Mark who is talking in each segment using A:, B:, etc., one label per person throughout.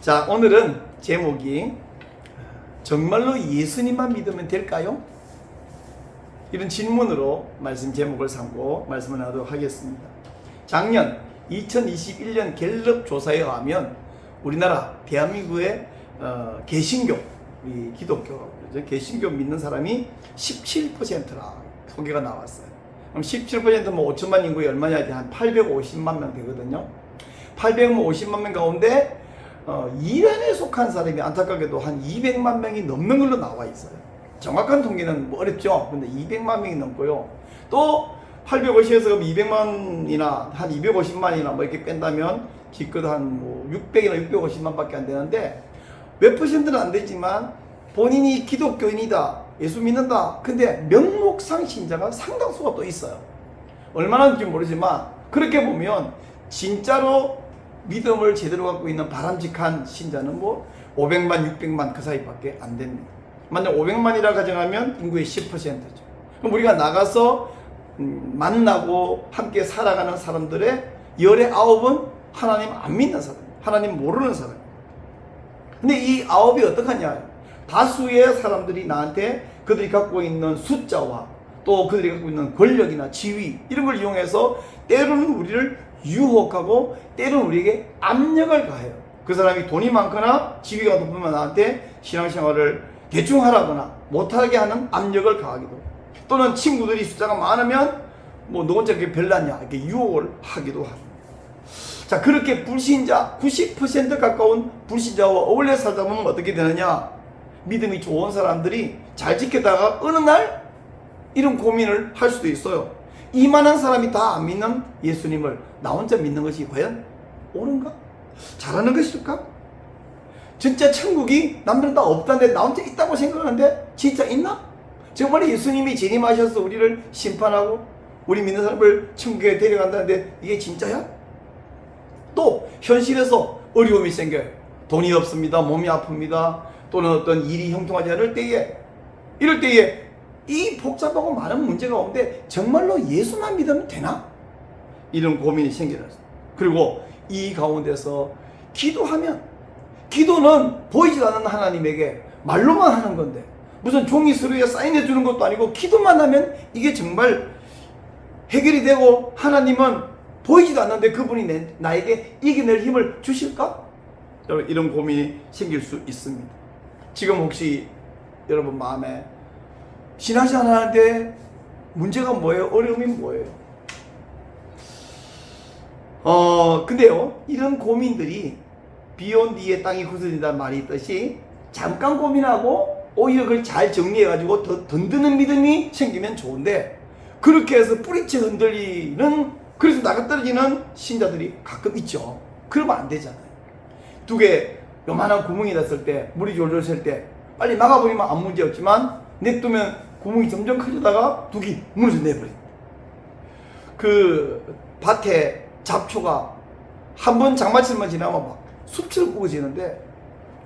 A: 자, 오늘은 제목이 정말로 예수님만 믿으면 될까요? 이런 질문으로 말씀 제목을 삼고 말씀을 하도록 하겠습니다. 작년 2021년 갤럽 조사에 의하면 우리나라 대한민국의 개신교, 우리 기독교, 개신교 믿는 사람이 17%라 통계가 나왔어요. 그럼 17%면 뭐 5천만 인구에 얼마냐? 한 850만 명 되거든요. 850만 명 가운데 이란에 속한 사람이 안타깝게도 한 200만 명이 넘는 걸로 나와 있어요. 정확한 통계는 뭐 어렵죠. 근데 200만 명이 넘고요. 또 850에서 200만이나 한 250만이나 뭐 이렇게 뺀다면 기껏 한 뭐 600이나 650만 밖에 안 되는데 몇 퍼센트는 안 되지만 본인이 기독교인이다, 예수 믿는다. 근데 명목상 신자가 상당수가 또 있어요. 얼마나인지 모르지만 그렇게 보면 진짜로 믿음을 제대로 갖고 있는 바람직한 신자는 뭐 500만, 600만 그 사이밖에 안 됩니다. 만약 500만이라 가정하면 인구의 10%죠. 그럼 우리가 나가서 만나고 함께 살아가는 사람들의 열의 9은 하나님 안 믿는 사람, 하나님 모르는 사람. 근데 이 9이 어떡하냐? 다수의 사람들이 나한테 그들이 갖고 있는 숫자와 또 그들이 갖고 있는 권력이나 지위 이런 걸 이용해서 때로는 우리를 유혹하고 때로는 우리에게 압력을 가해요. 그 사람이 돈이 많거나 지위가 높으면 나한테 신앙생활을 대충 하라거나 못하게 하는 압력을 가하기도, 또는 친구들이 숫자가 많으면 뭐 너 혼자 그게 별났냐 이렇게 유혹을 하기도 합니다. 자, 그렇게 불신자 90% 가까운 불신자와 어울려 살다 보면 어떻게 되느냐? 믿음이 좋은 사람들이 잘 지켰다가 어느 날 이런 고민을 할 수도 있어요. 이만한 사람이 다 안 믿는 예수님을 나 혼자 믿는 것이 과연 옳은가? 잘하는 것일까? 진짜 천국이 남들은 다 없다는데 나 혼자 있다고 생각하는데 진짜 있나? 정말 예수님이 재림하셔서 우리를 심판하고 우리 믿는 사람을 천국에 데려간다는데 이게 진짜야? 또 현실에서 어려움이 생겨요. 돈이 없습니다. 몸이 아픕니다. 또는 어떤 일이 형통하지 않을 때에, 이럴 때에 이 복잡하고 많은 문제가 오는데 정말로 예수만 믿으면 되나? 이런 고민이 생겨났어요. 그리고 이 가운데서 기도하면, 기도는 보이지 않는 하나님에게 말로만 하는 건데 무슨 종이 서류에 사인해 주는 것도 아니고 기도만 하면 이게 정말 해결이 되고 하나님은 보이지도 않는데 그분이 나에게 이겨낼 힘을 주실까? 여러분, 이런 고민이 생길 수 있습니다. 지금 혹시 여러분 마음에 신앙생활 하는데 문제가 뭐예요? 어려움이 뭐예요? 근데요, 이런 고민들이 비 온 뒤에 땅이 굳어진다는 말이 있듯이 잠깐 고민하고 오히려 그걸 잘 정리해가지고 더 든든한 믿음이 생기면 좋은데, 그렇게 해서 뿌리채 흔들리는, 그래서 나가 떨어지는 신자들이 가끔 있죠. 그러면 안 되잖아요. 두 개 요만한 구멍이 났을 때, 물이 졸졸 셀 때 빨리 막아버리면 아무 문제 없지만 냅두면 구멍이 점점 커지다가 둑이 무너져 내버립니다. 그 밭에 잡초가 한 번 장마철만 지나면 막 숲처럼 우거지는데,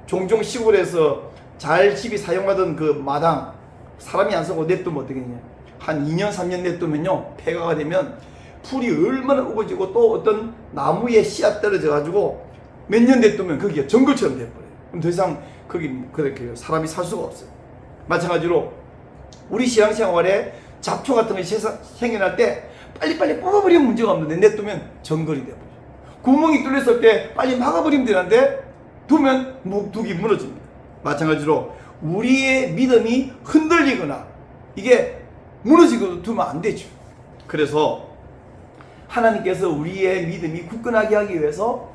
A: 종종 시골에서 잘 집이 사용하던 그 마당 사람이 안 쓰고 냅두면 어떻게 되냐? 한 2년 3년 냅두면요, 폐가가 되면 풀이 얼마나 우거지고 또 어떤 나무에 씨앗 떨어져 가지고 몇 년 냅두면 거기가 정글처럼 돼버려요. 그럼 더 이상 거기 그렇게 사람이 살 수가 없어요. 마찬가지로 우리 신앙생활에 잡초 같은 것이 생겨날 때 빨리빨리 뽑아버리면 문제가 없는데 냅두면 정글이 돼버려요. 구멍이 뚫렸을 때 빨리 막아버리면 되는데 두면 둑이 무너집니다. 마찬가지로 우리의 믿음이 흔들리거나 이게 무너지고 두면 안 되죠. 그래서 하나님께서 우리의 믿음이 굳건하게 하기 위해서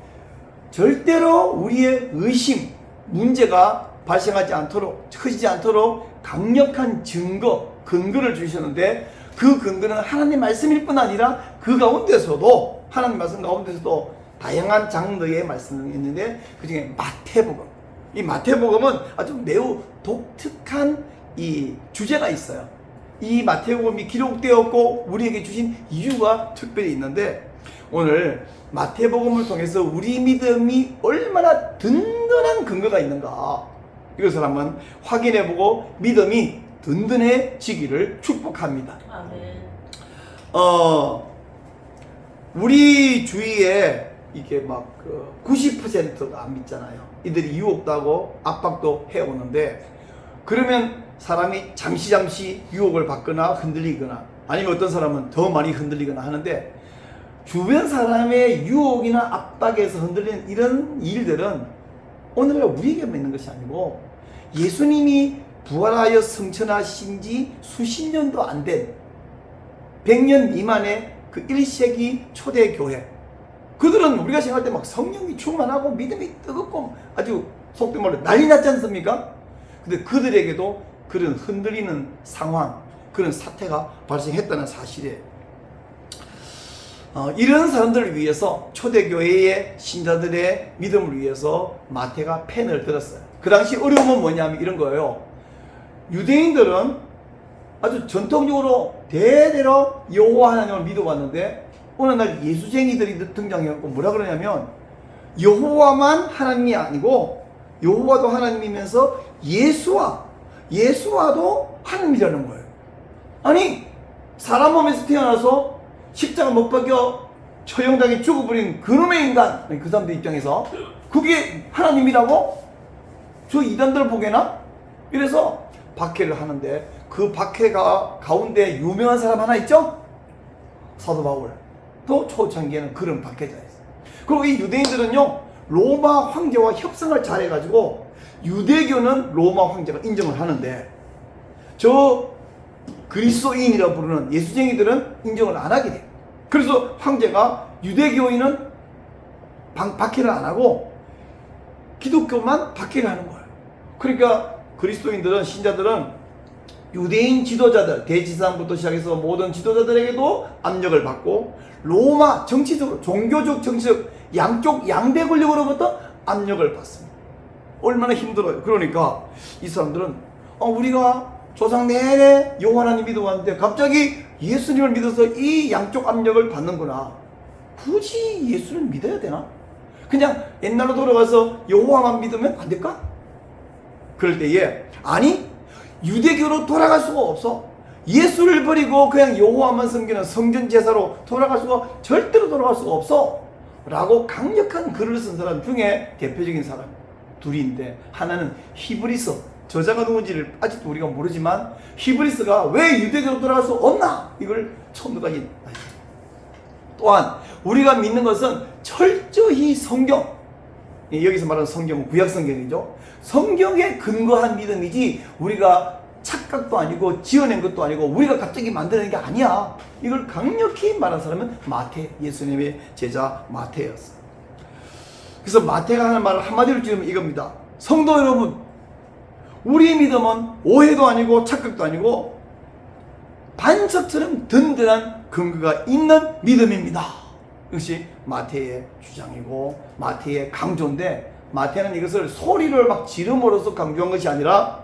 A: 절대로 우리의 의심, 문제가 발생하지 않도록, 커지지 않도록 강력한 증거, 근거를 주셨는데, 그 근거는 하나님 말씀일 뿐 아니라 그 가운데서도, 하나님 말씀 가운데서도 다양한 장르의 말씀이 있는데 그 중에 마태복음, 이 마태복음은 아주 매우 독특한 이 주제가 있어요. 이 마태복음이 기록되었고 우리에게 주신 이유가 특별히 있는데, 오늘 마태복음을 통해서 우리 믿음이 얼마나 든든한 근거가 있는가, 이것을 한번 확인해보고 믿음이 든든해지기를 축복합니다.
B: 아멘.
A: 우리 주위에 이게 막 90%가 안 믿잖아요. 이들이 유혹도 하고 압박도 해오는데, 그러면 사람이 잠시 유혹을 받거나 흔들리거나, 아니면 어떤 사람은 더 많이 흔들리거나 하는데, 주변 사람의 유혹이나 압박에서 흔들리는 이런 일들은 오늘날 우리에게만 있는 것이 아니고, 예수님이 부활하여 승천하신 지 수십 년도 안 된 100년 미만의 그 1세기 초대교회, 그들은 우리가 생각할 때 막 성령이 충만하고 믿음이 뜨겁고 아주 속된 말로 난리 났지 않습니까? 근데 그들에게도 그런 흔들리는 상황, 그런 사태가 발생했다는 사실이에요. 이런 사람들을 위해서, 초대교회의 신자들의 믿음을 위해서 마태가 펜을 들었어요. 그 당시 어려움은 뭐냐면 이런 거예요. 유대인들은 아주 전통적으로 대대로 여호와 하나님을 믿어왔는데, 어느 날 예수쟁이들이 등장해갖고 뭐라 그러냐면, 여호와만 하나님이 아니고 여호와도 하나님이면서 예수와도 하나님이라는 거예요. 아니, 사람 몸에서 태어나서 십자가 못 박혀 처형당해 죽어버린 그놈의 인간, 그 사람들 입장에서 그게 하나님이라고? 저 이단들 보게나? 이래서 박해를 하는데, 그 박해가 가운데 유명한 사람 하나 있죠? 사도 바울. 또 초창기에는 그런 박해자였어요. 그리고 이 유대인들은요, 로마 황제와 협상을 잘해가지고 유대교는 로마 황제가 인정을 하는데, 저 그리스도인이라 부르는 예수쟁이들은 인정을 안 하게 돼요. 그래서 황제가 유대교인은 박해를 안 하고 기독교만 박해를 하는 거예요. 그러니까 그리스도인들은, 신자들은 유대인 지도자들, 대지사장부터 시작해서 모든 지도자들에게도 압력을 받고, 로마 정치적으로, 종교적, 정치적 양쪽 양대 권력으로부터 압력을 받습니다. 얼마나 힘들어요. 그러니까 이 사람들은 우리가 조상 내내 여호와 하나님 믿어왔는데 갑자기 예수님을 믿어서 이 양쪽 압력을 받는구나. 굳이 예수를 믿어야 되나? 그냥 옛날로 돌아가서 여호와만 믿으면 안 될까? 그럴 때에, 아니, 유대교로 돌아갈 수가 없어. 예수를 버리고 그냥 여호와만 섬기는 성전 제사로 돌아갈 수가, 절대로 돌아갈 수가 없어 라고 강력한 글을 쓴 사람 중에 대표적인 사람 둘인데, 하나는 히브리서, 저자가 누군지를 아직도 우리가 모르지만 히브리서가 왜 유대교로 돌아갈 수 없나, 이걸 처음까지. 또한 우리가 믿는 것은 철저히 성경, 여기서 말하는 성경은 구약 성경이죠. 성경에 근거한 믿음이지, 우리가 착각도 아니고 지어낸 것도 아니고 우리가 갑자기 만드는 게 아니야. 이걸 강력히 말한 사람은 마태, 예수님의 제자 마태였어요. 그래서 마태가 하는 말을 한마디로 지으면 이겁니다. 성도 여러분, 우리의 믿음은 오해도 아니고 착각도 아니고 반석처럼 든든한 근거가 있는 믿음입니다. 이것이 마태의 주장이고 마태의 강조인데, 마태는 이것을 소리를 막 지름으로써 강조한 것이 아니라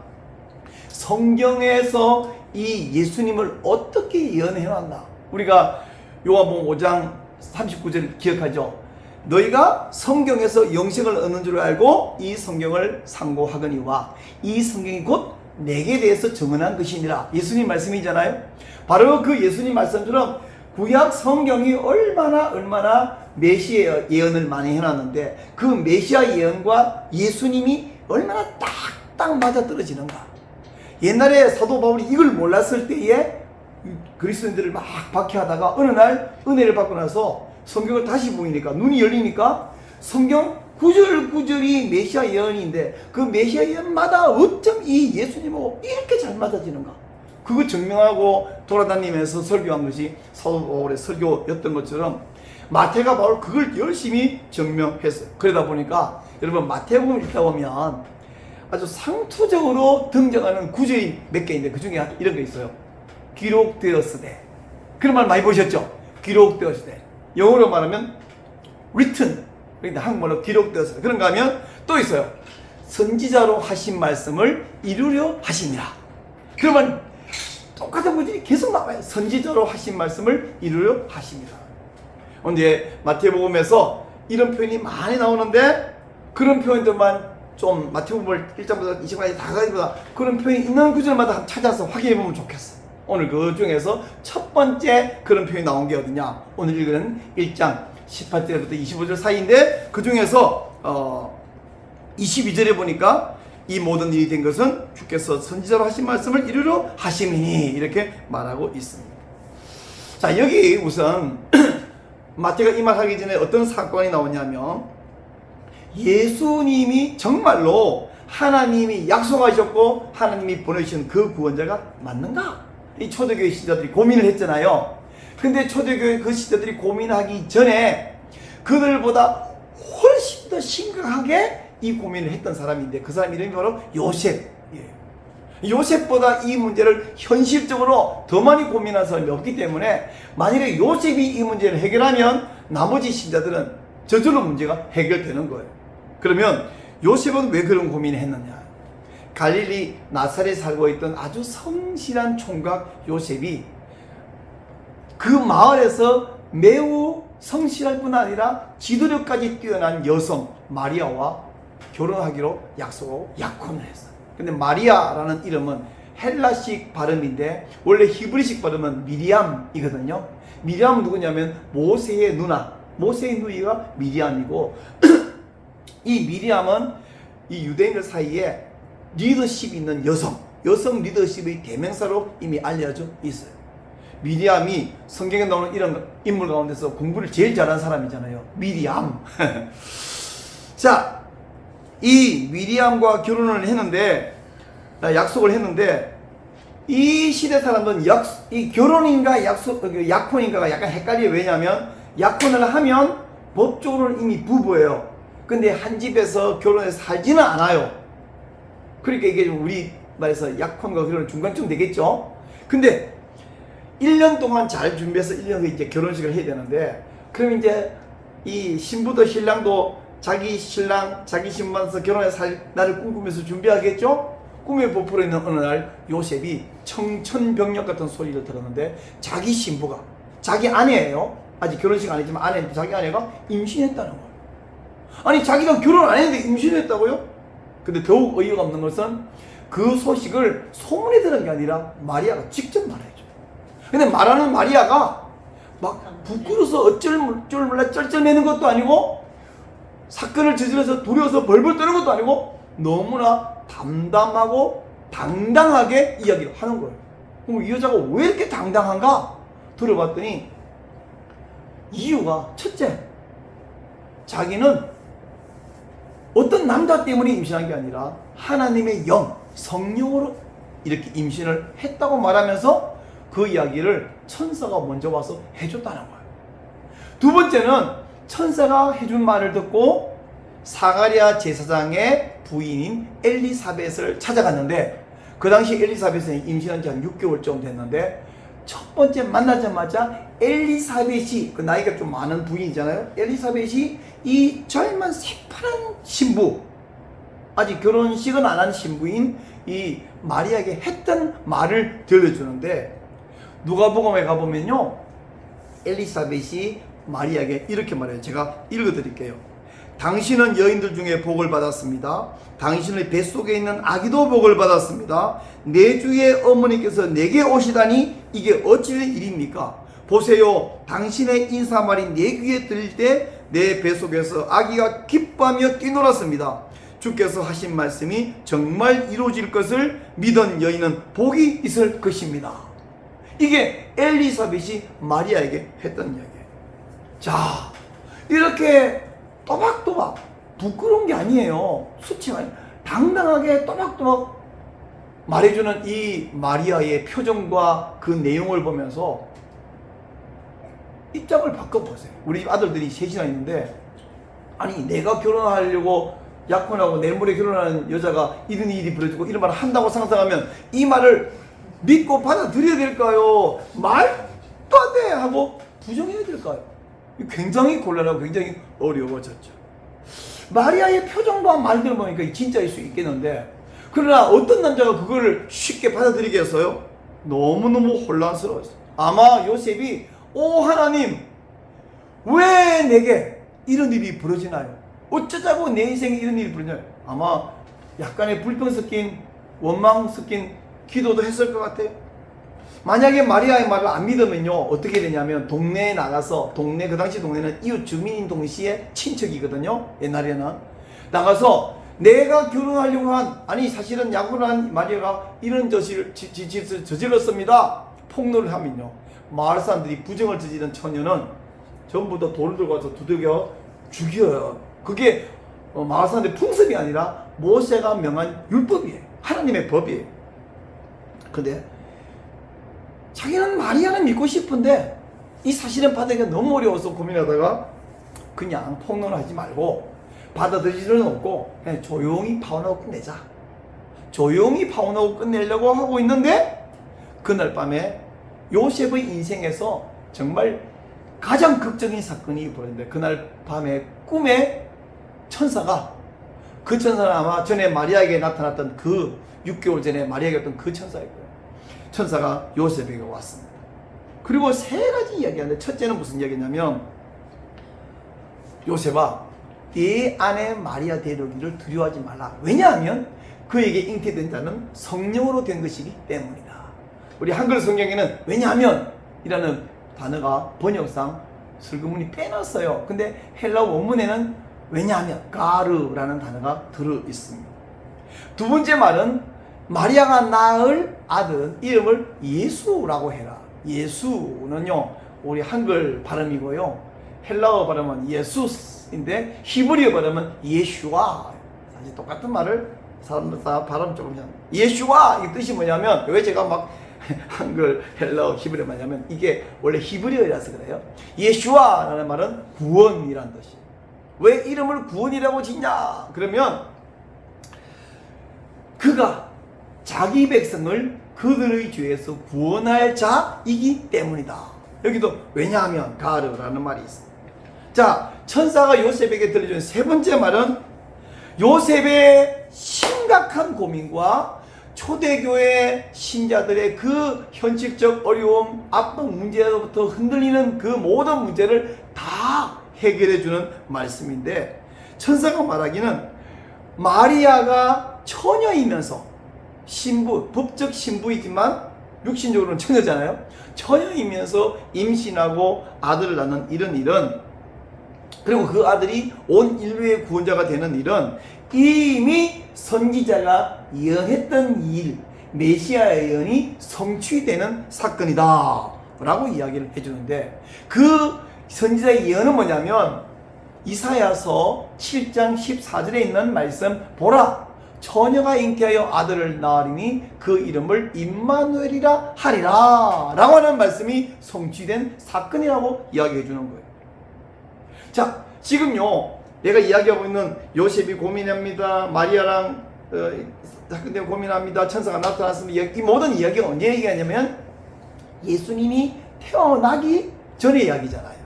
A: 성경에서 이 예수님을 어떻게 예언해놨나. 우리가 요한복음 5장 39절 기억하죠? 너희가 성경에서 영생을 얻는 줄 알고 이 성경을 상고하거니와 이 성경이 곧 내게 대해서 증언한 것이니라. 예수님 말씀이잖아요. 바로 그 예수님 말씀처럼 구약 성경이 얼마나 메시아 예언을 많이 해놨는데, 그 메시아 예언과 예수님이 얼마나 딱딱 맞아 떨어지는가. 옛날에 사도 바울이 이걸 몰랐을 때에 그리스도인들을 막 박해하다가 어느 날 은혜를 받고 나서 성경을 다시 보니까, 눈이 열리니까 성경 구절구절이 메시아 예언인데, 그 메시아 예언마다 어쩜 이 예수님하고 이렇게 잘 맞아지는가. 그거 증명하고 돌아다니면서 설교한 것이 사도 바울의 설교였던 것처럼 마태가 바로 그걸 열심히 증명했어요. 그러다 보니까 여러분, 마태복음 읽다 보면 아주 상투적으로 등장하는 구절이 몇 개 있는데, 그 중에 이런 게 있어요. 기록되었으되. 그런 말 많이 보셨죠? 기록되었으되. 영어로 말하면 written. 그런데 한국말로 기록되었으되. 그런가 하면 또 있어요. 선지자로 하신 말씀을 이루려 하심이라. 그러면 똑같은 구절이 계속 나와요. 선지자로 하신 말씀을 이루려 하심이라. 근데 마태복음에서 이런 표현이 많이 나오는데, 그런 표현들만 좀 마태복음 1장부터 20장까지 다 가지보다 그런 표현이 있는 구절마다 한번 찾아서 확인해 보면 좋겠어. 오늘 그 중에서 첫 번째 그런 표현이 나온 게 어디냐? 오늘 읽은 1장 18절부터 25절 사이인데, 그 중에서 22절에 보니까 이 모든 일이 된 것은 주께서 선지자로 하신 말씀을 이루려 하심이니 이렇게 말하고 있습니다. 자, 여기 우선 마태가 이 말하기 전에 어떤 사건이 나오냐면 예수님이 정말로 하나님이 약속하셨고 하나님이 보내주신 그 구원자가 맞는가? 이 초대교회 신자들이 고민을 했잖아요. 근데 초대교회 그 신자들이 고민하기 전에 그들보다 훨씬 더 심각하게 이 고민을 했던 사람인데 그 사람 이름이 바로 요셉. 요셉보다 이 문제를 현실적으로 더 많이 고민한 사람이 없기 때문에 만일에 요셉이 이 문제를 해결하면 나머지 신자들은 저절로 문제가 해결되는 거예요. 그러면 요셉은 왜 그런 고민을 했느냐? 갈릴리 나사렛에 살고 있던 아주 성실한 총각 요셉이 그 마을에서 매우 성실할 뿐 아니라 지도력까지 뛰어난 여성 마리아와 결혼하기로 약속하고 약혼을 했어요. 근데 마리아라는 이름은 헬라식 발음인데 원래 히브리식 발음은 미리암이거든요. 미리암은 누구냐면 모세의 누나, 모세의 누이가 미리암이고 이 미리암은 이 유대인들 사이에 리더십 있는 여성 리더십의 대명사로 이미 알려져 있어요. 미리암이 성경에 나오는 이런 인물 가운데서 공부를 제일 잘한 사람이잖아요. 미리암. 자, 이 미리암과 결혼을 했는데, 약속을 했는데, 이 시대 사람들은 이 결혼인가 약혼인가가 약간 헷갈려요. 왜냐하면 약혼을 하면 법적으로는 이미 부부예요. 근데 한 집에서 결혼해서 살지는 않아요. 그러니까 이게 우리 말해서 약혼과 결혼은 중간쯤 되겠죠. 근데 1년 동안 잘 준비해서 1년 후에 이제 결혼식을 해야 되는데, 그럼 이제 이 신부도 신랑도 자기 신랑, 자기 신부한테 결혼해서 살 날을 꿈꾸면서 준비하겠죠? 꿈에 부풀어 있는 어느 날 요셉이 청천벽력 같은 소리를 들었는데 자기 신부가, 자기 아내예요. 아직 결혼식 안 했지만 아내인데 자기 아내가 임신했다는 거예요. 아니, 자기가 결혼 안 했는데 임신했다고요? 근데 더욱 어이가 없는 것은 그 소식을 소문에 들은 게 아니라 마리아가 직접 말해줘. 근데 말하는 마리아가 막 부끄러워서 어쩔 줄 몰라 쩔쩔매는 것도 아니고 사건을 저질러서 두려워서 벌벌 떠는 것도 아니고 너무나 담담하고 당당하게 이야기를 하는 거예요. 그럼 이 여자가 왜 이렇게 당당한가? 들어봤더니 이유가 첫째, 자기는 어떤 남자 때문에 임신한 게 아니라 하나님의 영, 성령으로 이렇게 임신을 했다고 말하면서 그 이야기를 천사가 먼저 와서 해줬다는 거예요. 두 번째는 천사가 해준 말을 듣고 사가랴 제사장의 부인인 엘리사벳을 찾아갔는데 그 당시 엘리사벳은 임신한 지 한 6개월 정도 됐는데 첫 번째 만나자마자 엘리사벳이, 그 나이가 좀 많은 부인이잖아요. 엘리사벳이 이 젊은 새파란 신부, 아직 결혼식은 안 한 신부인 이 마리아에게 했던 말을 들려주는데 누가복음에 가보면요, 엘리사벳이 마리아에게 이렇게 말해요. 제가 읽어드릴게요. 당신은 여인들 중에 복을 받았습니다. 당신의 뱃속에 있는 아기도 복을 받았습니다. 내 주의 어머니께서 내게 오시다니 이게 어찌된 일입니까? 보세요. 당신의 인사말이 내 귀에 들릴 때 내 뱃속에서 아기가 기뻐하며 뛰놀았습니다. 주께서 하신 말씀이 정말 이루어질 것을 믿은 여인은 복이 있을 것입니다. 이게 엘리사벳이 마리아에게 했던 이야기예요. 자, 이렇게 또박또박 부끄러운 게 아니에요. 수치가 당당하게 또박또박 말해주는 이 마리아의 표정과 그 내용을 보면서 입장을 바꿔보세요. 우리 집 아들들이 셋이나 있는데, 아니 내가 결혼하려고 약혼하고 내일 모레 결혼하는 여자가 이런 일이 벌어지고 이런 말을 한다고 상상하면 이 말을 믿고 받아들여야 될까요? 말도 안 돼! 하고 부정해야 될까요? 굉장히 곤란하고 굉장히 어려워졌죠. 마리아의 표정과 말들을 보니까 진짜일 수 있겠는데, 그러나 어떤 남자가 그걸 쉽게 받아들이겠어요? 너무너무 혼란스러웠어요. 아마 요셉이 오 하나님, 왜 내게 이런 일이 벌어지나요? 어쩌자고 내 인생에 이런 일이 벌어지나요? 아마 약간의 불평 섞인 원망 섞인 기도도 했을 것 같아요. 만약에 마리아의 말을 안 믿으면요, 어떻게 되냐면 동네에 나가서, 그 당시 동네는 이웃 주민인 동시에 친척이거든요. 옛날에는 나가서 내가 결혼하려고 아니 사실은 약혼한 마리아가 이런 짓을 저질렀습니다. 폭로를 하면요, 마을 사람들이 부정을 저지른 처녀는 전부 다 돌을 들고 와서 두들겨 죽여요. 그게 마을 사람들의 풍습이 아니라 모세가 명한 율법이에요. 하나님의 법이에요. 근데 자기는 마리아는 믿고 싶은데 이 사실은 받아들이기가 너무 어려워서 고민하다가 그냥 폭로를 하지 말고 받아들일 일은 없고 그냥 조용히 파혼하고 끝내자. 조용히 파혼하고 끝내려고 하고 있는데 그날 밤에 요셉의 인생에서 정말 가장 극적인 사건이 벌어졌는데, 그날 밤에 꿈에 천사가, 그 천사는 아마 전에 마리아에게 나타났던 그 6개월 전에 마리아에게 왔던 그 천사일 거예요. 천사가 요셉에게 왔습니다. 그리고 세 가지 이야기하는데, 첫째는 무슨 이야기냐면, 요셉아, 네 아내 마리아 데려오기를 두려워하지 말라. 왜냐하면 그에게 잉태된 자는 성령으로 된 것이기 때문이다. 우리 한글 성경에는 왜냐하면 이라는 단어가 번역상 슬그머니 빼놨어요. 근데 헬라어 원문에는 왜냐하면 가르라는 단어가 들어 있습니다. 두 번째 말은 마리아가 낳을 아들 이름을 예수라고 해라. 예수는요, 우리 한글 발음이고요, 헬라어 발음은 예수스인데 히브리어 발음은 예슈아. 사실 똑같은 말을 사람들 다 발음 조금 이상. 예슈아 이 뜻이 뭐냐면, 왜 제가 막 한글, 헬라어, 히브리어 말하면 이게 원래 히브리어라서 그래요. 예슈아라는 말은 구원이란 뜻이에요. 왜 이름을 구원이라고 짓냐? 그러면 그가 자기 백성을 그들의 죄에서 구원할 자이기 때문이다. 여기도 왜냐하면 가르라는 말이 있습니다. 자, 천사가 요셉에게 들려준 세 번째 말은 요셉의 심각한 고민과 초대교회 신자들의 그 현실적 어려움, 압박 문제로부터 흔들리는 그 모든 문제를 다 해결해주는 말씀인데, 천사가 말하기는 마리아가 처녀이면서 신부, 법적 신부이지만 육신적으로는 처녀잖아요. 처녀이면서 임신하고 아들을 낳는 이런 일은, 그리고 그 아들이 온 인류의 구원자가 되는 일은 이미 선지자가 예언했던 일, 메시아의 예언이 성취되는 사건이다 라고 이야기를 해주는데, 그 선지자의 예언은 뭐냐면 이사야서 7장 14절에 있는 말씀, 보라 처녀가 잉태하여 아들을 낳으리니 그 이름을 임마누엘이라 하리라 라고 하는 말씀이 성취된 사건이라고 이야기해 주는 거예요. 자, 지금요 내가 이야기하고 있는 요셉이 고민합니다, 마리아랑 사건 때문에 고민합니다, 천사가 나타났습니다, 이 모든 이야기가 언제 얘기하냐면 예수님이 태어나기 전의 이야기잖아요.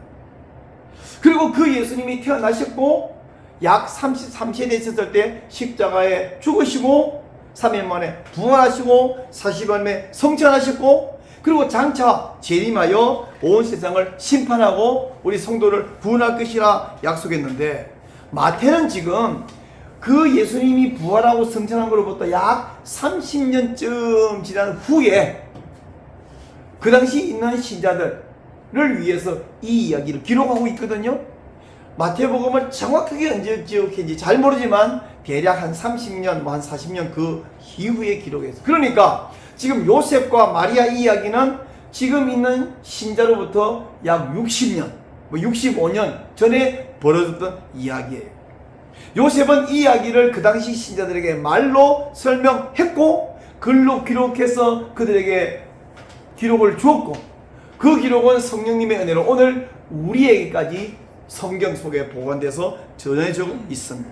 A: 그리고 그 예수님이 태어나셨고 약 33세에 있었을 때 십자가에 죽으시고 3일 만에 부활하시고 40일 만에 성천하셨고, 그리고 장차 재림하여 온 세상을 심판하고 우리 성도를 구원할 것이라 약속했는데, 마태는 지금 그 예수님이 부활하고 성천한 것으로부터 약 30년쯤 지난 후에 그 당시 있는 신자들을 위해서 이 이야기를 기록하고 있거든요. 마태복음을 정확하게 언제 기록했는지 잘 모르지만 대략 한 30년, 한 40년 그 이후에 기록했어요. 그러니까 지금 요셉과 마리아 이야기는 지금 있는 신자로부터 약 60년, 65년 전에 벌어졌던 이야기예요. 요셉은 이 이야기를 그 당시 신자들에게 말로 설명했고 글로 기록해서 그들에게 기록을 주었고, 그 기록은 성령님의 은혜로 오늘 우리에게까지 성경 속에 보관돼서 전해지고 있습니다.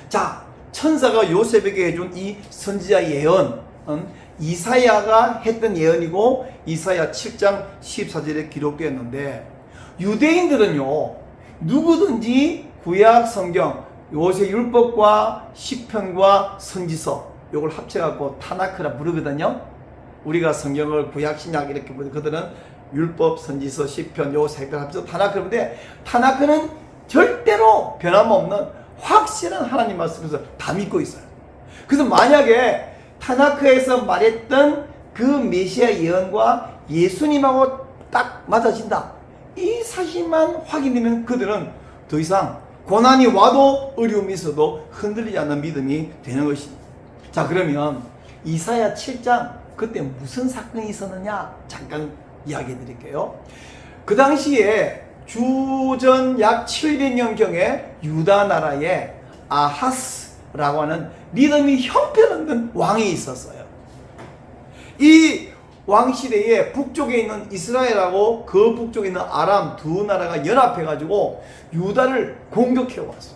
A: 자, 천사가 요셉에게 해준 이 선지자 예언은 이사야가 했던 예언이고 이사야 7장 14절에 기록되었는데, 유대인들은요 누구든지 구약 성경 요새 율법과 시편과 선지서 요걸 합쳐갖고 타나크라 부르거든요. 우리가 성경을 구약 신약 이렇게 부르는, 그들은 율법, 선지서, 시편 요 세 개 합쳐서 타나크인데, 타나크는 절대로 변함없는 확실한 하나님 말씀에서 다 믿고 있어요. 그래서 만약에 타나크에서 말했던 그 메시아 예언과 예수님하고 딱 맞아진다, 이 사실만 확인되면 그들은 더 이상 고난이 와도 어려움이 있어도 흔들리지 않는 믿음이 되는 것입니다. 자, 그러면 이사야 7장 그때 무슨 사건이 있었느냐 잠깐 이야기해 드릴게요. 그 당시에 주전 약 700년경에 유다 나라에 아하스라고 하는 믿음이 형편없는 왕이 있었어요. 이 왕시대에 북쪽에 있는 이스라엘하고 그 북쪽에 있는 아람 두 나라가 연합해가지고 유다를 공격해왔어.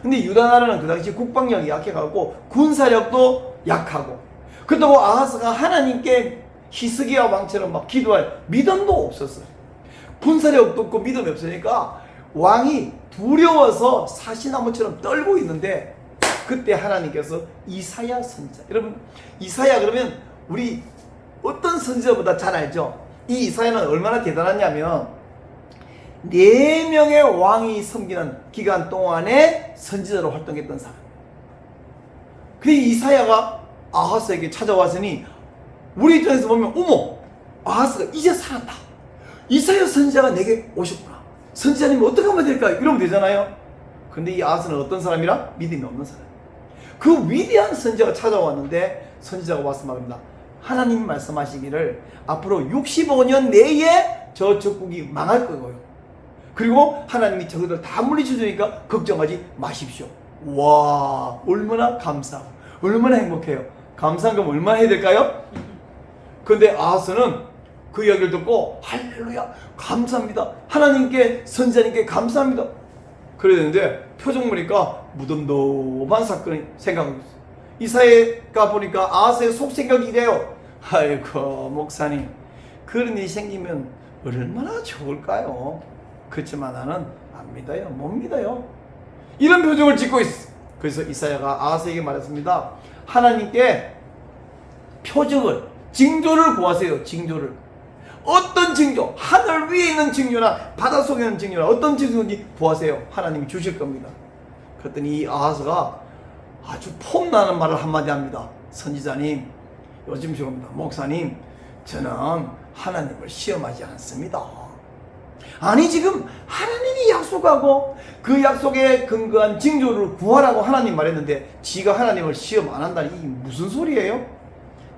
A: 근데 유다 나라는 그 당시 국방력이 약해가지고 군사력도 약하고, 그렇다고 아하스가 하나님께 히스기야 왕처럼 막 기도할 믿음도 없었어요. 군사력도 없고 믿음이 없으니까 왕이 두려워서 사시나무처럼 떨고 있는데, 그때 하나님께서 이사야 선지자, 여러분 이사야 그러면 우리 어떤 선지자보다 잘 알죠? 이 이사야는 얼마나 대단하냐면 4명의 왕이 섬기는 기간 동안에 선지자로 활동했던 사람. 그 이사야가 아하스에게 찾아왔으니 우리 입장에서 보면 어머, 아하스가 이제 살았다, 이사야 선지자가 내게 오셨구나, 선지자님은 어떻게 하면 될까요? 이러면 되잖아요. 근데 이 아하스는 어떤 사람이라? 믿음이 없는 사람. 그 위대한 선지자가 찾아왔는데 선지자가 와서 말합니다. 하나님 말씀하시기를 앞으로 65년 내에 저 적국이 망할 거고요, 그리고 하나님이 저들을 다 물리쳐 주니까 걱정하지 마십시오. 와, 얼마나 감사하고 얼마나 행복해요. 감사한 건 얼마나 해야 될까요? 근데 아하스는 그 이야기를 듣고 할렐루야 감사합니다, 하나님께 선지자님께 감사합니다 그랬는데 표정 보니까 무덤덤한 사건이 생각하고 있어요. 이사야가 보니까 아하스의 속생각이 이래요. 아이고 목사님, 그런 일이 생기면 얼마나 좋을까요? 그렇지만 나는 안 믿어요, 못 믿어요, 이런 표정을 짓고 있어. 그래서 이사야가 아하스에게 말했습니다. 하나님께 표적을, 징조를 구하세요. 징조를. 어떤 징조, 하늘 위에 있는 징조나 바닷속에 있는 징조나 어떤 징조인지 구하세요. 하나님이 주실 겁니다. 그랬더니 이 아하스가 아주 폼나는 말을 한마디 합니다. 선지자님, 요즘 저겁니다. 목사님, 저는 하나님을 시험하지 않습니다. 아니, 지금 하나님이 약속하고 그 약속에 근거한 징조를 구하라고 하나님 말했는데 지가 하나님을 시험 안 한다니 이게 무슨 소리예요?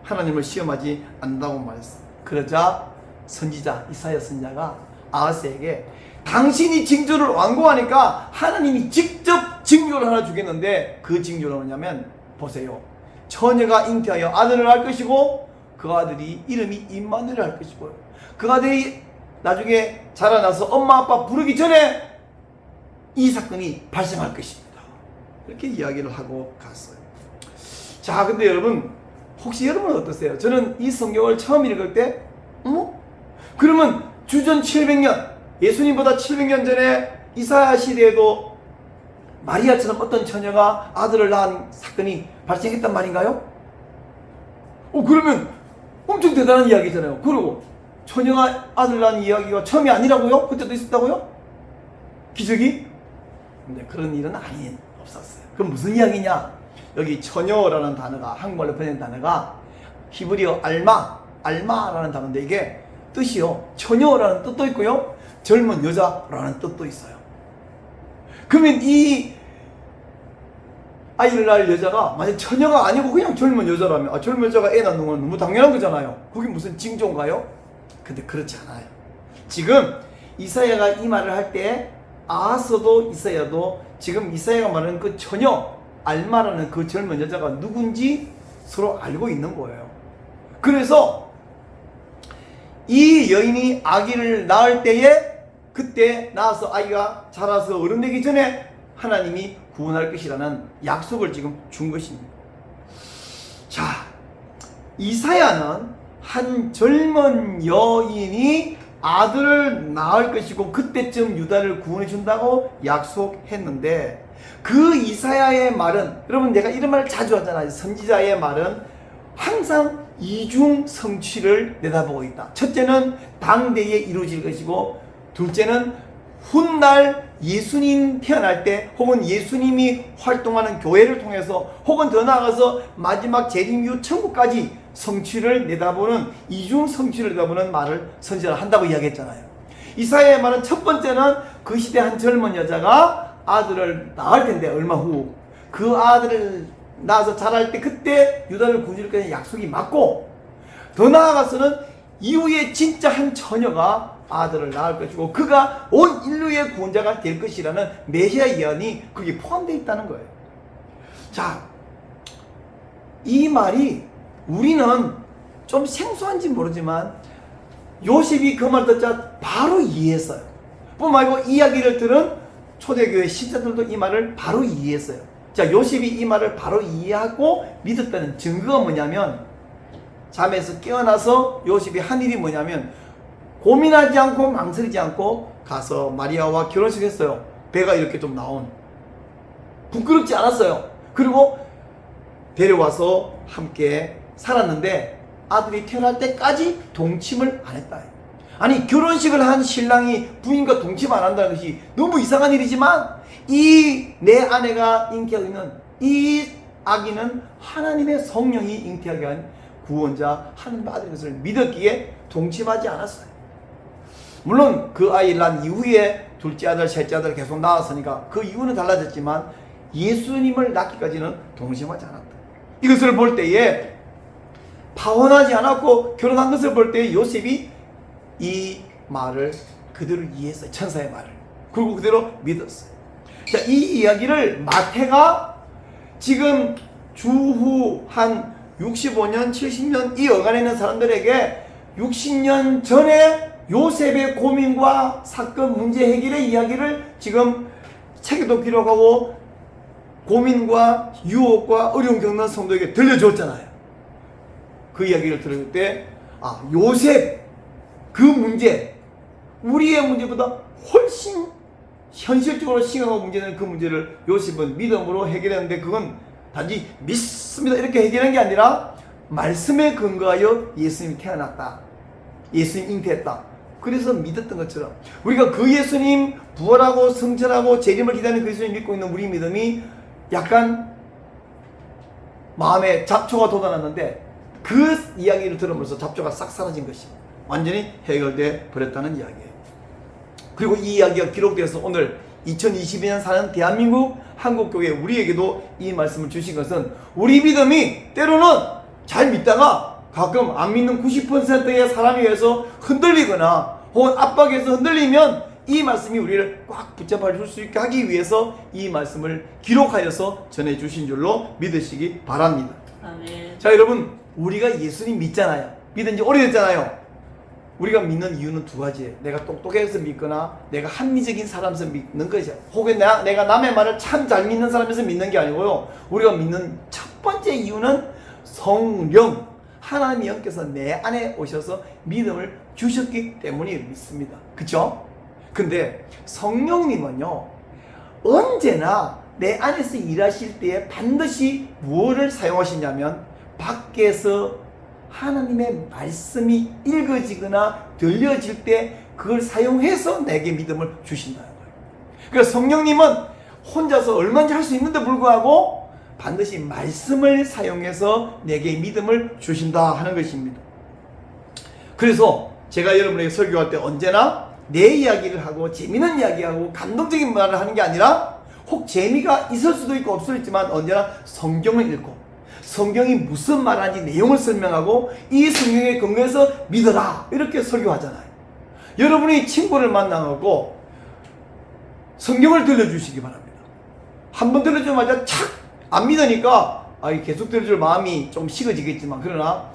A: 하나님을 시험하지 않는다고 말했어. 그러자 선지자 이사야 선지자가 아하스에게 당신이 징조를 완고하니까 하나님이 직접 징조를 하나 주겠는데 그 징조는 뭐냐면, 보세요, 처녀가 잉태하여 아들을 낳을 것이고 그 아들이 이름이 임마누엘 할 것이고요, 그 아들이 나중에 자라나서 엄마 아빠 부르기 전에 이 사건이 발생할 것입니다. 이렇게 이야기를 하고 갔어요. 자, 근데 여러분, 혹시 여러분은 어떠세요? 저는 이 성경을 처음 읽을 때 그러면 주전 700년, 예수님보다 700년 전에 이사야 시대에도 마리아처럼 어떤 처녀가 아들을 낳은 사건이 발생했단 말인가요? 그러면 엄청 대단한 이야기잖아요. 그리고 처녀가 아들 낳은 이야기가 처음이 아니라고요? 그때도 있었다고요? 기적이? 근데 그런 일은 없었어요. 그럼 무슨 이야기냐? 여기 처녀라는 단어가, 한국말로 번역된 단어가 히브리어 알마라는 단어인데 이게 뜻이요, 처녀라는 뜻도 있고요, 젊은 여자라는 뜻도 있어요. 그러면 이 아이를 낳을 여자가 만약 처녀가 아니고 그냥 젊은 여자라면, 젊은 여자가 애 낳는 건 너무 당연한 거잖아요. 그게 무슨 징조인가요? 근데 그렇지 않아요. 지금 이사야가 이 말을 할 때 아하스도 이사야도 지금 이사야가 말하는 그 처녀 알마라는 그 젊은 여자가 누군지 서로 알고 있는 거예요. 그래서 이 여인이 아기를 낳을 때에 그때 낳아서 아이가 자라서 어른 되기 전에 하나님이 구원할 것이라는 약속을 지금 준 것입니다. 자, 이사야는 한 젊은 여인이 아들을 낳을 것이고 그때쯤 유다를 구원해 준다고 약속했는데, 그 이사야의 말은, 여러분 내가 이런 말을 자주 하잖아요. 선지자의 말은 항상 이중 성취를 내다보고 있다. 첫째는 당대에 이루어질 것이고, 둘째는 훗날 예수님 태어날 때 혹은 예수님이 활동하는 교회를 통해서 혹은 더 나아가서 마지막 재림 이후 천국까지 성취를 내다보는, 이중 성취를 내다보는 말을 선지자가 한다고 이야기했잖아요. 이사야의 말은 첫 번째는 그 시대 한 젊은 여자가 아들을 낳을 텐데 얼마 후 그 아들을 낳아서 자랄 때 그때 유다를 구원할 것이라는 약속이 맞고, 더 나아가서는 이후에 진짜 한 처녀가 아들을 낳을 것이고 그가 온 인류의 구원자가 될 것이라는 메시아 예언이 거기에 포함되어 있다는 거예요. 자, 이 말이 우리는 좀 생소한지 모르지만 요셉이 그 말 듣자 바로 이해했어요. 뿐만 아니고 이야기를 들은 초대교회 신자들도 이 말을 바로 이해했어요. 자, 요셉이 이 말을 바로 이해하고 믿었다는 증거가 뭐냐면, 잠에서 깨어나서 요셉이 한 일이 뭐냐면 고민하지 않고 망설이지 않고 가서 마리아와 결혼식을 했어요. 배가 이렇게 좀 나온, 부끄럽지 않았어요. 그리고 데려와서 함께 살았는데 아들이 태어날 때까지 동침을 안 했다. 아니, 결혼식을 한 신랑이 부인과 동침 안 한다는 것이 너무 이상한 일이지만, 이 내 아내가 잉태하고 있는 이 아기는 하나님의 성령이 잉태하게 한 구원자 하나님의 아들인 것을 믿었기에 동침하지 않았어요. 물론 그 아이를 낳은 이후에 둘째 아들, 셋째 아들 계속 낳았으니까 그 이유는 달라졌지만 예수님을 낳기까지는 동침하지 않았다. 이것을 볼 때에, 파혼하지 않았고 결혼한 것을 볼 때에 요셉이 이 말을 그대로 이해했어요. 천사의 말을. 그리고 그대로 믿었어요. 자, 이 이야기를 마태가 지금 주후 한 65년, 70년 이 어간에 있는 사람들에게 60년 전에 요셉의 고민과 사건 문제 해결의 이야기를 지금 책에도 기록하고 고민과 유혹과 어려움 겪는 성도에게 들려줬잖아요. 그 이야기를 들을 때, 아, 요셉 그 문제, 우리의 문제보다 훨씬 현실적으로 심각한 문제는 그 문제를 요셉은 믿음으로 해결했는데, 그건 단지 믿습니다 이렇게 해결한 게 아니라 말씀에 근거하여 예수님이 태어났다, 예수님 잉태했다, 그래서 믿었던 것처럼 우리가 그 예수님 부활하고 성천하고 재림을 기다리는 그 예수님 믿고 있는 우리 믿음이 약간 마음에 잡초가 돋아났는데 그 이야기를 들으면서 잡초가 싹 사라진 것입니다. 완전히 해결돼 버렸다는 이야기예요. 그리고 이 이야기가 기록되어서 오늘 2022년 사는 대한민국 한국교회 우리에게도 이 말씀을 주신 것은, 우리 믿음이 때로는 잘 믿다가 가끔 안 믿는 90%의 사람에 의해서 흔들리거나 혹은 압박에서 흔들리면 이 말씀이 우리를 꽉 붙잡아 줄 수 있게 하기 위해서 이 말씀을 기록하여서 전해주신 줄로 믿으시기 바랍니다.
B: 아멘.
A: 자, 여러분, 우리가 예수님 믿잖아요. 믿은 지 오래됐잖아요. 우리가 믿는 이유는 두 가지예요. 내가 똑똑해서 믿거나 내가 합리적인 사람에서 믿는 것이죠. 혹은 내가 남의 말을 참 잘 믿는 사람에서 믿는 게 아니고요. 우리가 믿는 첫 번째 이유는 성령, 하나님의 영께서 내 안에 오셔서 믿음을 주셨기 때문에 믿습니다. 그쵸? 근데 성령님은요, 언제나 내 안에서 일하실 때에 반드시 무엇을 사용하시냐면, 밖에서 하나님의 말씀이 읽어지거나 들려질 때 그걸 사용해서 내게 믿음을 주신다는 거예요. 그러니까 성령님은 혼자서 얼마든지 할 수 있는데 불구하고 반드시 말씀을 사용해서 내게 믿음을 주신다 하는 것입니다. 그래서 제가 여러분에게 설교할 때 언제나 내 이야기를 하고 재미있는 이야기하고 감동적인 말을 하는 게 아니라, 혹 재미가 있을 수도 있고 없을 수도 있지만 언제나 성경을 읽고 성경이 무슨 말하는지 내용을 설명하고 이 성경에 근거해서 믿어라 이렇게 설교하잖아요. 여러분이 친구를 만나고 성경을 들려주시기 바랍니다. 한번 들려주자마자 착 안 믿으니까 계속 들려줄 마음이 좀 식어지겠지만, 그러나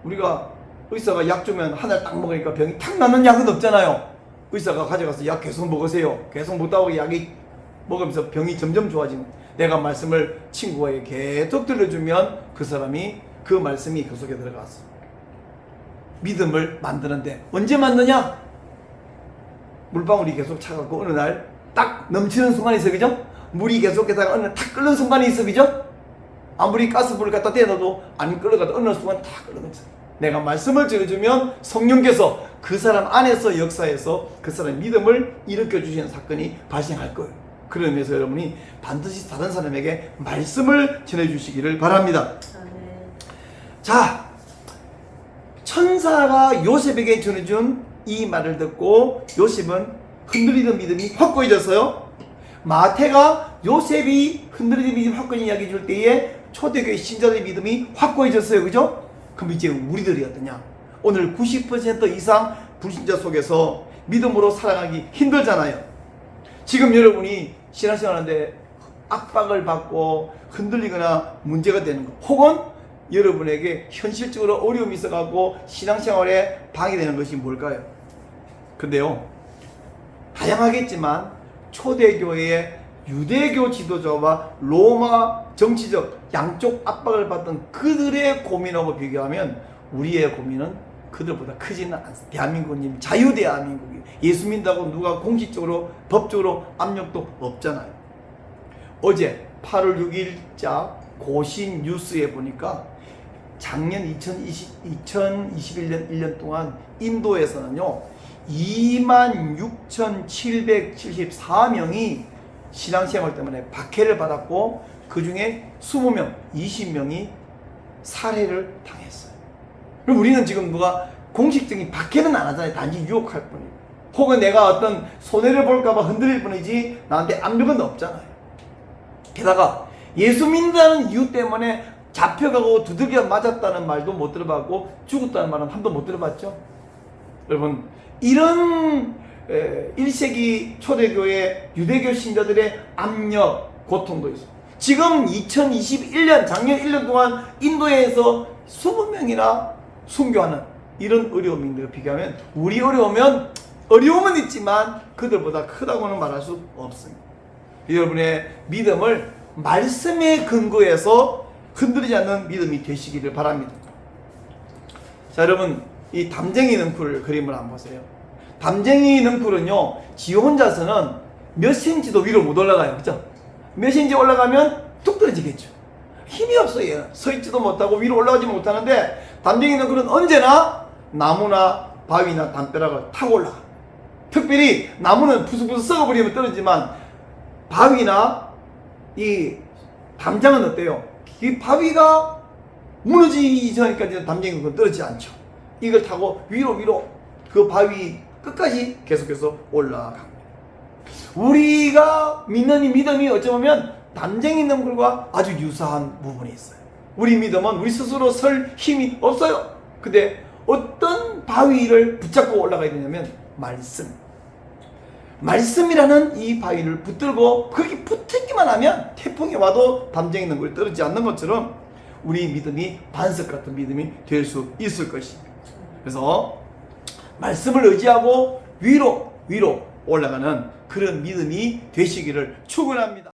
A: 우리가 의사가 약 주면 한 알 딱 먹으니까 병이 탁 낫는 약은 없잖아요. 의사가 가져가서 약 계속 먹으세요. 계속 먹다 보니 약이 먹으면서 병이 점점 좋아지는, 내가 말씀을 친구에게 계속 들려주면 그 사람이 그 말씀이 그 속에 들어가서 믿음을 만드는데, 언제 만드냐? 물방울이 계속 차갖고 어느 날 딱 넘치는 순간이 있어, 그죠? 물이 계속해서 어느 날 탁 끓는 순간이 있어, 그죠? 아무리 가스불을 갖다 대놔도 안 끓어가도 어느 순간 탁 끓어가죠. 내가 말씀을 들려주면 성령께서 그 사람 안에서 역사해서 그 사람의 믿음을 일으켜 주시는 사건이 발생할 거예요. 그런 의미에서 여러분이 반드시 다른 사람에게 말씀을 전해주시기를 바랍니다. 자, 천사가 요셉에게 전해준 이 말을 듣고 요셉은 흔들리던 믿음이 확고해졌어요. 마태가 요셉이 흔들리는 믿음 확고히 이야기해 줄 때에 초대교회 신자들의 믿음이 확고해졌어요. 그죠? 그럼 이제 우리들이 어떠냐? 오늘 90% 이상 불신자 속에서 믿음으로 살아가기 힘들잖아요. 지금 여러분이 신앙생활하는데 압박을 받고 흔들리거나 문제가 되는 거, 혹은 여러분에게 현실적으로 어려움이 있어가고 신앙생활에 방해되는 것이 뭘까요? 근데요, 다양하겠지만 초대교회의 유대교 지도자와 로마 정치적 양쪽 압박을 받던 그들의 고민하고 비교하면 우리의 고민은 그들보다 크지는 않습니다. 대한민국은 자유대한민국이에요. 예수 믿는다고 누가 공식적으로 법적으로 압력도 없잖아요. 어제 8월 6일자 고신 뉴스에 보니까 작년 2021년 1년 동안 인도에서는요 26,774명이 신앙생활 때문에 박해를 받았고 그 중에 20명, 20명이 살해를 당했어요. 그럼 우리는 지금 누가 공식적인 박해는 안 하잖아요. 단지 유혹할 뿐이고, 혹은 내가 어떤 손해를 볼까봐 흔들릴 뿐이지 나한테 압력은 없잖아요. 게다가 예수 믿는다는 이유 때문에 잡혀가고 두들겨 맞았다는 말도 못 들어봤고 죽었다는 말은 한 번 못 들어봤죠. 여러분, 이런 1세기 초대교회 유대교 신자들의 압력, 고통도 있어요. 지금 2021년 작년 1년 동안 인도에서 20명이나 순교하는 이런 어려움인데 비교하면 우리 어려움은 있지만 그들보다 크다고는 말할 수 없습니다. 여러분의 믿음을 말씀에 근거해서 흔들리지 않는 믿음이 되시기를 바랍니다. 자, 여러분, 이 담쟁이 능쿨 그림을 한번 보세요. 담쟁이 능쿨은요, 지 혼자서는 몇 센치도 위로 못 올라가요. 그죠? 몇 센치 올라가면 뚝 떨어지겠죠. 힘이 없어요. 서 있지도 못하고 위로 올라가지 못하는데, 담쟁이 능쿨은 언제나 나무나 바위나 담벼락을 타고 올라가. 특별히 나무는 부스부스 썩어버리면 떨어지지만 바위나 이 담장은 어때요? 이 바위가 무너지기 전까지는 담쟁이 능쿨은 떨어지지 않죠. 이걸 타고 위로 그 바위 끝까지 계속해서 올라갑니다. 우리가 믿는 이 믿음이 어쩌면 담쟁이 능쿨과 아주 유사한 부분이 있어요. 우리 믿음은 우리 스스로 설 힘이 없어요. 근데 어떤 바위를 붙잡고 올라가야 되냐면 말씀이라는 이 바위를 붙들고 거기 붙기만 하면 태풍이 와도 담쟁이 능쿨이 떨어지지 않는 것처럼 우리 믿음이 반석 같은 믿음이 될 수 있을 것입니다. 그래서 말씀을 의지하고 위로 올라가는 그런 믿음이 되시기를 축원합니다.